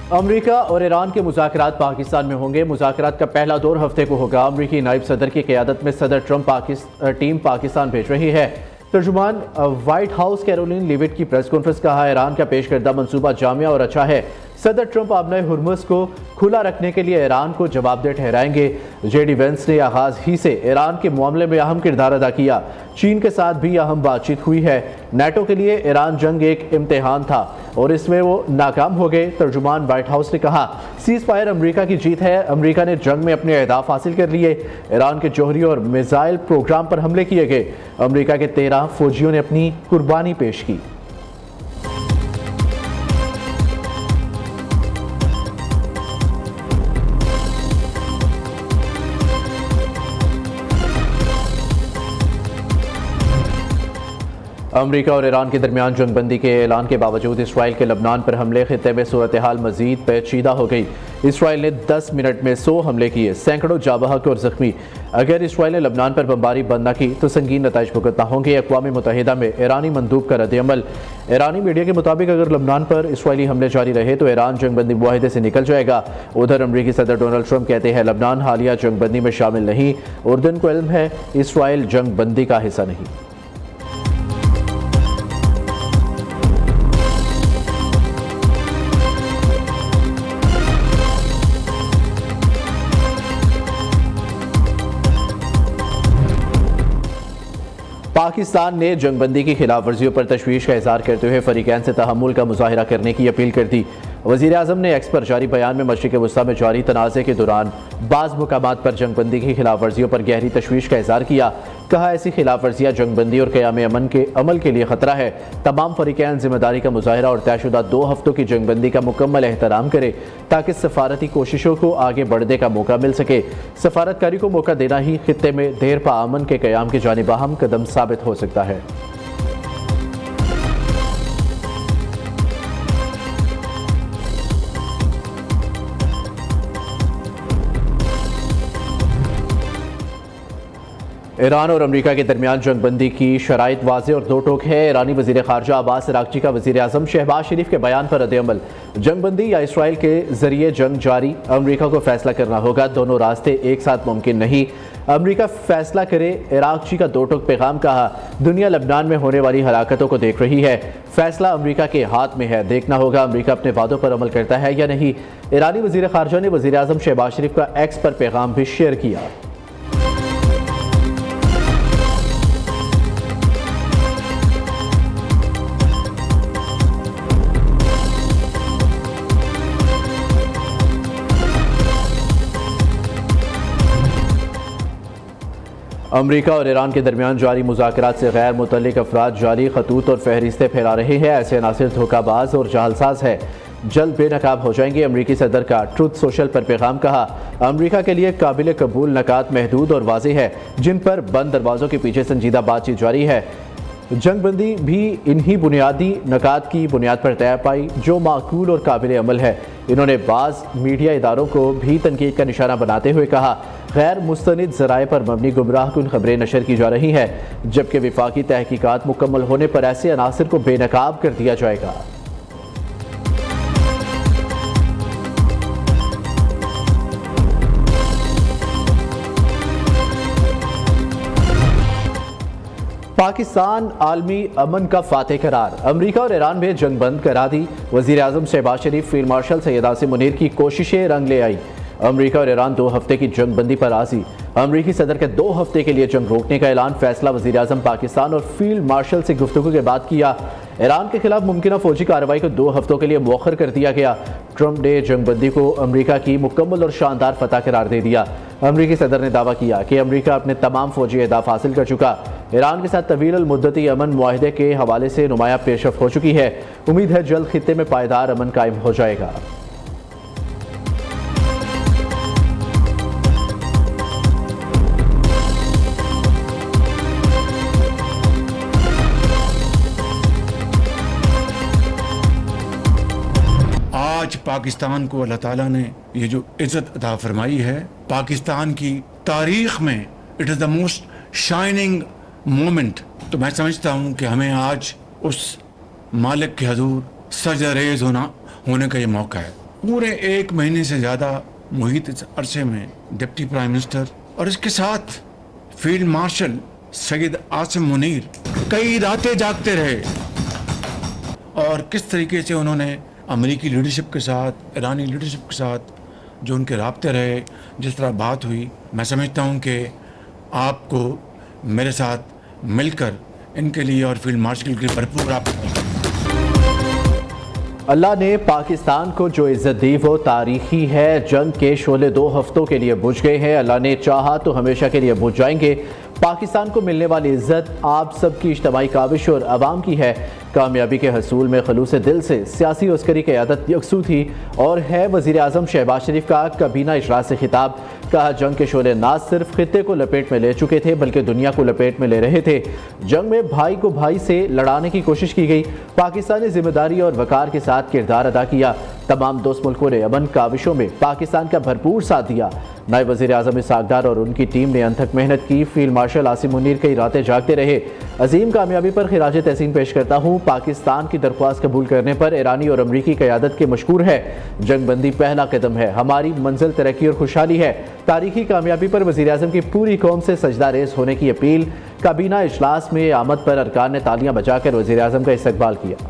अमरीका और ईरान के मुज़ाकरात पाकिस्तान में होंगे। मुज़ाकरात का पहला दौर हफ्ते को होगा। अमरीकी नायब सदर की क़यादत में सदर ट्रंप टीम पाकिस्तान भेज रही है। तर्जुमान व्हाइट हाउस कैरोलिन लिविट की प्रेस कॉन्फ्रेंस कहा, ईरान का पेश करदा मनसूबा जामिया और अच्छा है। सदर ट्रंप आबनाए हुर्मुज़ को खुला रखने के लिए ईरान को जवाबदेह ठहराएंगे। जेडी वेंस ने आगाज ही से ईरान के मामले में अहम किरदार अदा किया। चीन के साथ भी अहम बातचीत हुई है। नेटो के लिए ईरान जंग एक इम्तिहान था और इसमें वो नाकाम हो गए। तर्जुमान व्हाइट हाउस ने कहा, सीज फायर अमरीका की जीत है। अमरीका ने जंग में अपने अहदाफ हासिल कर लिए। ईरान के जौहरी और मिसाइल प्रोग्राम पर हमले किए गए। अमरीका के 13 फौजियों ने अपनी कुर्बानी पेश की। अमरीका और ईरान के दरमियान जंगबंदी के ऐलान के बावजूद इसराइल के लबनान पर हमले खित्ते में सूरत हाल मजीद पेचीदा हो गई। इसराइल ने 10 मिनट में 100 हमले किए, सैकड़ों जाबहक और जख्मी। अगर इसराइल ने लबनान पर बमबारी बंद न की तो संगीन नताइज भुगतना होंगे। अक़वाम मुत्तहिदा में ईरानी मंदूब का रद्द-ए-अमल। ईरानी मीडिया के मुताबिक अगर लबनान पर इसराइली हमले जारी रहे तो ईरान जंगबंदी मुआहदे से निकल जाएगा। उधर अमरीकी सदर डोनाल्ड ट्रंप कहते हैं लबनान हालिया जंगबंदी में शामिल नहीं। उर्दन को इल्म है इसराइल जंगबंदी का हिस्सा नहीं। पाकिस्तान ने जंगबंदी की खिलाफ वर्जियों पर तशवीश का इजहार करते हुए फरीकैन से तहम्मुल का मुजाहिरा करने की अपील कर दी। वज़ीर आज़म ने एक्स पर जारी बयान में मशरिक़ वस्ता में जारी तनाज़े के दौरान बाज़ मुकामात पर जंगबंदी की खिलाफ वर्जियों पर गहरी तशवीश का इजहार किया। कहा, ऐसी खिलाफ वर्जियाँ जंगबंदी और क़याम अमन के अमल के लिए ख़तरा है। तमाम फरीकैन ज़िम्मेदारी का मुजाहिरा और तयशुदा 2 हफ्तों की जंगबंदी का मुकम्मल एहतराम करे ताकि सफारती कोशिशों को आगे बढ़ने का मौका मिल सके। सफारतकारी को मौका देना ही खित्ते में देर पा अमन के क़याम की जानिब अहम कदम साबित हो सकता है। ईरान और अमरीका के दरमियान जंगबंदी की शराइत वाज़ेह और दो टोक है। ईरानी वज़ीर ख़ारजा अब्बास अराग़ची का वज़ीर आज़म शहबाज शरीफ के बयान पर रद्द-ए-अमल। जंगबंदी या इसराइल के ज़रिए जंग जारी, अमरीका को फैसला करना होगा। दोनों रास्ते एक साथ मुमकिन नहीं। अमरीका फैसला करे। अराग़ची का दो टोक पैगाम। कहा, दुनिया लबनान में होने वाली हलाकतों को देख रही है। फैसला अमरीका के हाथ में है। देखना होगा अमरीका अपने वादों पर अमल करता है या नहीं। ईरानी वज़ीर ख़ारजा ने वज़ीर आज़म शहबाज शरीफ का एक्स पर पैगाम भी शेयर किया। अमरीका और ईरान के दरमियान जारी मुज़ाकरात से गैर मुतल्लिक अफराद जाली खतूत और फहरिस्तें फैला रहे हैं। ऐसे अनासिर धोखाबाज और जालसाज है, जल्द बेनकाब हो जाएंगे। अमरीकी सदर का ट्रुथ सोशल पर पैगाम। कहा, अमरीका के लिए काबिल कबूल नकात महदूद और वाज़ेह है जिन पर बंद दरवाज़ों के पीछे संजीदा बातचीत जारी है। जंगबंदी भी इन्हीं बुनियादी नकात की बुनियाद पर तय पाई जो माकूल और काबिल अमल है। इन्होंने बाज़ मीडिया इदारों को भी तनकीद का निशाना बनाते हुए कहा, गैर मुस्तनिद ज़राए पर मबनी गुमराहकुन खबरें नशर की जा रही हैं, जबकि विफाकी तहकीकात मुकम्मल होने पर ऐसे अनासिर को बेनकाब कर दिया जाएगा। पाकिस्तान आलमी अमन का फातेह करार। अमरीका और ईरान में जंग बंद करा दी। वज़ीर आज़म शहबाज शरीफ फील्ड मार्शल सैयद आसिम मुनीर की कोशिशें रंग ले आई। अमरीका और ईरान 2 हफ्ते की जंग बंदी पर राजी। अमरीकी सदर के 2 हफ्ते के लिए जंग रोकने का ऐलान। फैसला वज़ीर आज़म पाकिस्तान और फील्ड मार्शल से गुफ्तगू के बाद किया। ईरान के खिलाफ मुमकिन फौजी कार्रवाई को 2 हफ्तों के लिए मौखर कर दिया गया। ट्रंप ने जंगबंदी को अमरीका की मुकम्मल और शानदार फतह करार दे दिया। अमरीकी सदर ने दावा किया कि अमरीका अपने तमाम फौजी अहदाफ हासिल कर चुका। ईरान के साथ तवील मुद्दती अमन मुआहदे के हवाले से नुमाया पेशरफ्त हो चुकी है। उम्मीद है जल्द खित्ते में पायदार अमन कायम हो जाएगा। आज पाकिस्तान को अल्लाह ताला ने ये जो इज्जत अता फरमाई है, पाकिस्तान की तारीख में it is the most shining moment. तो मैं समझता हूँ कि हमें आज उस मालिक के हजूर सजदा रेज़ होने का ये मौका है। पूरे 1 महीने से ज़्यादा मुहित इस अरसे में डिप्टी प्राइम मिनिस्टर और इसके साथ फील्ड मार्शल सैयद आसिम मुनीर कई रातें जागते रहे और किस तरीके से उन्होंने अमेरिकी लीडरशिप के साथ, ईरानी लीडरशिप के साथ जो उनके राब्ते रहे, जिस तरह बात हुई, मैं समझता हूँ कि आपको मेरे साथ मिलकर इनके लिए और फील्ड मार्शल के लिए भरपूर आप अल्लाह ने पाकिस्तान को जो इज्जत दी वो तारीखी है। जंग के शोले 2 हफ्तों के लिए बुझ गए हैं। अल्लाह ने चाहा तो हमेशा के लिए बुझ जाएंगे। पाकिस्तान को मिलने वाली इज्जत आप सबकी इज्तमाई काविश और आवाम की है। कामयाबी के हसूल में खलूस दिल से सियासी अस्करी क़यादत यकसू थी और है। वज़ीर आज़म शहबाज शरीफ का काबीना इजलास से खिताब। कहा, जंग के शोले ना सिर्फ खित्ते को लपेट में ले चुके थे बल्कि दुनिया को लपेट में ले रहे थे। जंग में भाई को भाई से लड़ाने की कोशिश की गई। पाकिस्तान ने जिम्मेदारी और वकार के साथ किरदार अदा किया। तमाम दोस्त मुल्कों ने अमन काविशों में पाकिस्तान का भरपूर साथ दिया। नायब वज़ीर आज़म इसाक़ और उनकी टीम ने अनथक मेहनत की। फील्ड मार्शल आसिम मुनीर कई रातें जागते रहे। अजीम कामयाबी पर खिराज तहसीन पेश करता हूँ। पाकिस्तान की दरख्वास्त कबूल करने पर ईरानी और अमरीकी क़यादत के मशकूर है। जंगबंदी पहला कदम है। हमारी मंजिल तरक्की और खुशहाली है। तारीखी कामयाबी पर वज़ीर आज़म की पूरी कौम से सजदा रेज़ होने की अपील। काबीना इजलास में आमद पर अरकान ने तालियां बजाकर वज़ीर आज़म का इस्तकबाल किया।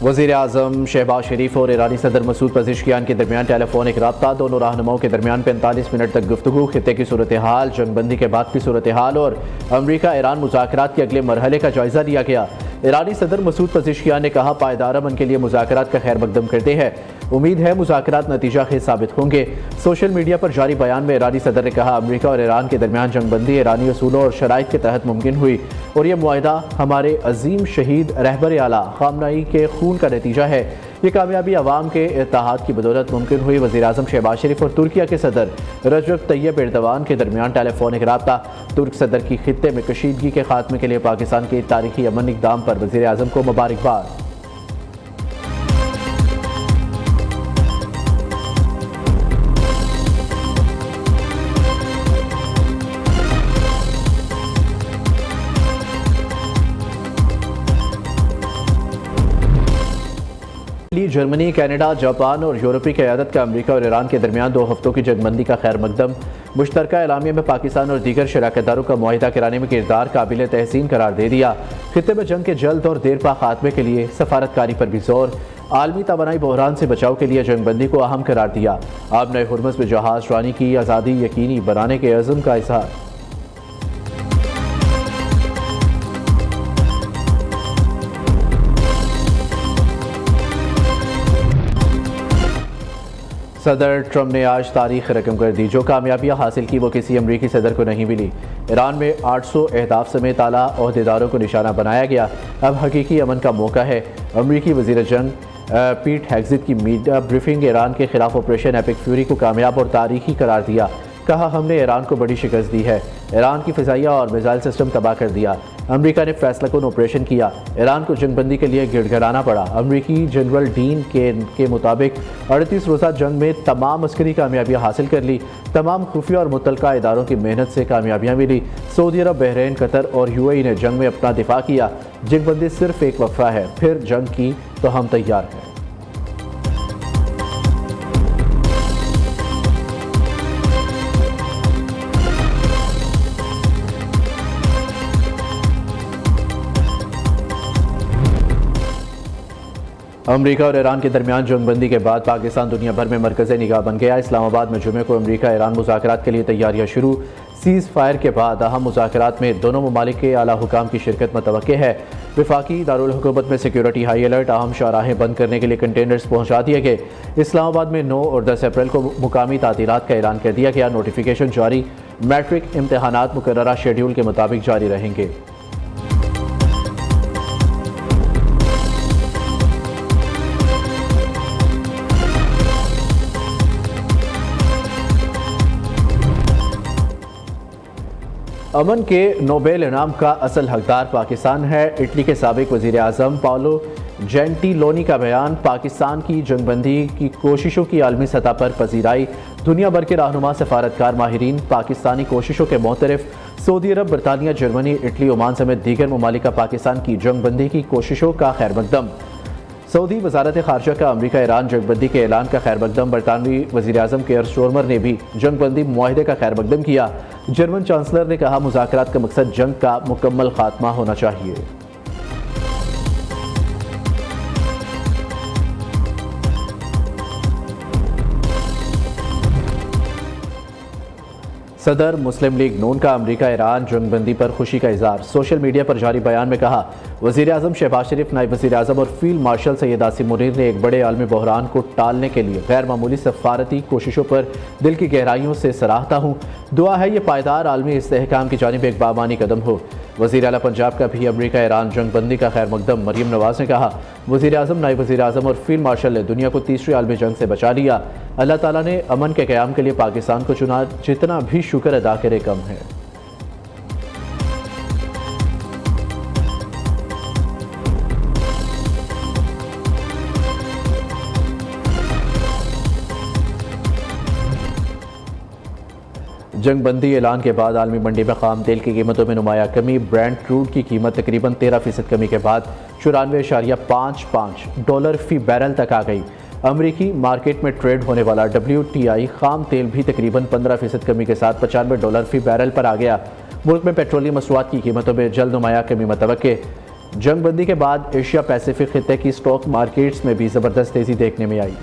वज़ीर आज़म शहबाज शरीफ और ईरानी सदर मसूद पज़ेश्कियान के दरमियान टेलीफोनिक रब्ता। दोनों रहनुमाओं के दरमियान 45 मिनट तक गुफ्तगू। खित्ते की सूरत हाल, जंगबंदी के बाद की सूरत हाल और अमरीका ईरान मुज़ाकरात के अगले मरहले का जायज़ा लिया गया। ईरानी सदर मसूद पज़ेश्कियान ने कहा, पायदार अमन के लिए मुज़ाकरात का खैर मकदम करते हैं। उम्मीद है मुज़ाकरात नतीजा खेज साबित होंगे। सोशल मीडिया पर जारी बयान में ईरानी सदर ने कहा, अमरीका और ईरान के दरमियान जंगबंदी ईरानी असूलों और शराइत के तहत मुमकिन हुई और यह मुआहिदा हमारे अजीम शहीद रहबर आला खामनाई के खून का नतीजा है। ये कामयाबी अवाम के इत्तेहाद की बदौलत मुमकिन हुई। वज़ीर आज़म शहबाज शरीफ और तुर्किया के सदर रजब तैयब एर्दवान के दरमियान टेलीफोनिक रब्ता। तुर्क सदर की खित्ते में कशीदगी के खात्मे के लिए पाकिस्तान के तारीखी अमन इक़दाम पर वज़ीर आज़म को मुबारकबाद। जर्मनी, कनाडा, जापान और यूरोपीय क़यादत का अमेरिका और ईरान के दरमियान 2 हफ्तों की जंगबंदी का खैर मकदम। मुश्तरका एलामिया में पाकिस्तान और दीगर शराकतदारों का मुआहिदा कराने में किरदार काबिल तहसीन करार दे दिया। खित्ते में जंग के जल्द और देरपा खात्मे के लिए सफारतकारी पर भी जोर। आलमी तवानाई बहरान से बचाव के लिए जंगबंदी को अहम करार दिया। आबनए हुर्मुज़ में जहाज रानी की आज़ादी यकीनी बनाने के अज़्म का इज़हार। सदर ट्रंप ने आज तारीख रकम कर दी। जो कामयाबियाँ हासिल की वो किसी अमरीकी सदर को नहीं मिली। ईरान में 800 अहदाफ समेत आला ओहदेदारों को निशाना बनाया गया। अब हकीकी अमन का मौका है। अमरीकी वज़ीर जंग पीट हेग्जिट की मीडिया ब्रीफिंग। ईरान के खिलाफ ऑपरेशन एपिक फ्यूरी को कामयाब और तारीखी करार दिया। कहा, हमने ईरान को बड़ी शिकस्त दी है। ईरान की फ़िज़ाइया और मिसाइल सिस्टम तबाह कर दिया। अमेरिका ने फैसलाकुन ऑपरेशन किया। ईरान को जंगबंदी के लिए गिड़गिड़ाना पड़ा। अमेरिकी जनरल डीन के मुताबिक 38 रोज़ा जंग में तमाम अस्करी कामयाबियाँ हासिल कर ली। तमाम खुफिया और मुतलका इदारों की मेहनत से कामयाबियाँ मिली। सऊदी अरब, बहरीन, कतर और UAE ने जंग में अपना दिफा किया। जंगबंदी सिर्फ एक वक्फा है, फिर जंग की तो हम तैयार हैं। अमरीका और ईरान के दरमियान जंगबंदी के बाद पाकिस्तान दुनिया भर में मरकज़ निगाह बन गया। इस्लामाबाद में जुमे को अमरीका ईरान मुज़ाकरात के लिए तैयारियां शुरू। सीज़ फायर के बाद अहम मुज़ाकरात में दोनों ममालिक के आला हुकाम की शिरकत मुतवक्के है। वफाकी दारुल हुकूमत में सिक्योरिटी हाई अलर्ट। अहम शाहराहें बंद करने के लिए कंटेनर्स पहुँचा दिए गए। इस्लामाबाद में 9 और 10 अप्रैल को मुकामी तातीलात का ऐलान कर दिया गया। नोटिफिकेशन जारी। मैट्रिक इम्तहानात मुकर्ररा शेड्यूल के मुताबिक जारी रहेंगे। अमन के नोबेल इनाम का असल हकदार पाकिस्तान है। इटली के साबिक वज़ीर आज़म पाओलो जेंटिलोनी का बयान, पाकिस्तान की जंगबंदी की कोशिशों की आलमी सतह पर पजीराई। दुनिया भर के रहनुमा, सफारतकार, माहिरीन पाकिस्तानी कोशिशों के मोतरफ। सऊदी अरब, बरतानिया, जर्मनी, इटली, ओमान समेत दीगर ममालिक का पाकिस्तान की जंगबंदी की कोशिशों का खैर मकदम। सऊदी वजारत खारजा का अमरीका ईरान जंगबंदी के ऐलान का खैर मकदम। बरतानवी वज़ीर आज़म केयर स्टोरमर ने भी जंगबंदी मुआहिदे का खैर मकदम किया। जर्मन चांसलर ने कहा, मुज़ाकरात का मकसद जंग का मुकम्मल खात्मा होना चाहिए। सदर मुस्लिम लीग नून का अमरीका ईरान जंगबंदी पर खुशी का इजहार। सोशल मीडिया पर जारी बयान में कहा, वज़ीर आज़म शहबाज शरीफ, नायब वज़ीर आज़म और फील्ड मार्शल सैयद आसिम मुनीर ने एक बड़े आलमी बहरान को टालने के लिए गैर मामूली सफारती कोशिशों पर दिल की गहराइयों से सराहता हूँ। दुआ है ये पायदार आलमी इस्तेहकाम की जानिब एक बामानी कदम हो। वज़ीर आला पंजाब का भी अमरीका ईरान जंगबंदी का खैर मकदम। मरीम नवाज ने कहा, वज़ीर आज़म, नायब वज़ीर आज़म और फील्ड मार्शल ने दुनिया को तीसरी आलमी जंग से बचा लिया। अल्लाह ताला ने अमन के क़याम के लिए पाकिस्तान को चुना, जितना भी शुक्र अदा करे कम है। जंगबंदी ऐलान के बाद आलमी मंडी में खाम तेल की कीमतों में नुमाया कमी। ब्रेंट क्रूड की कीमत तकरीबन 13% कमी के बाद $94.55 फी बैरल तक आ गई। अमरीकी मार्केट में ट्रेड होने वाला WTI खाम तेल भी तकरीबन 15% कमी के साथ $95 फी बैरल पर आ गया। मुल्क में पेट्रोलियम मसनूआत की कीमतों में जल्द नुमाया कमी मतवक्के। जंगबंदी के बाद एशिया पैसिफिक खित्ते की स्टॉक मार्केट्स में भी ज़बरदस्त तेज़ी देखने में आई।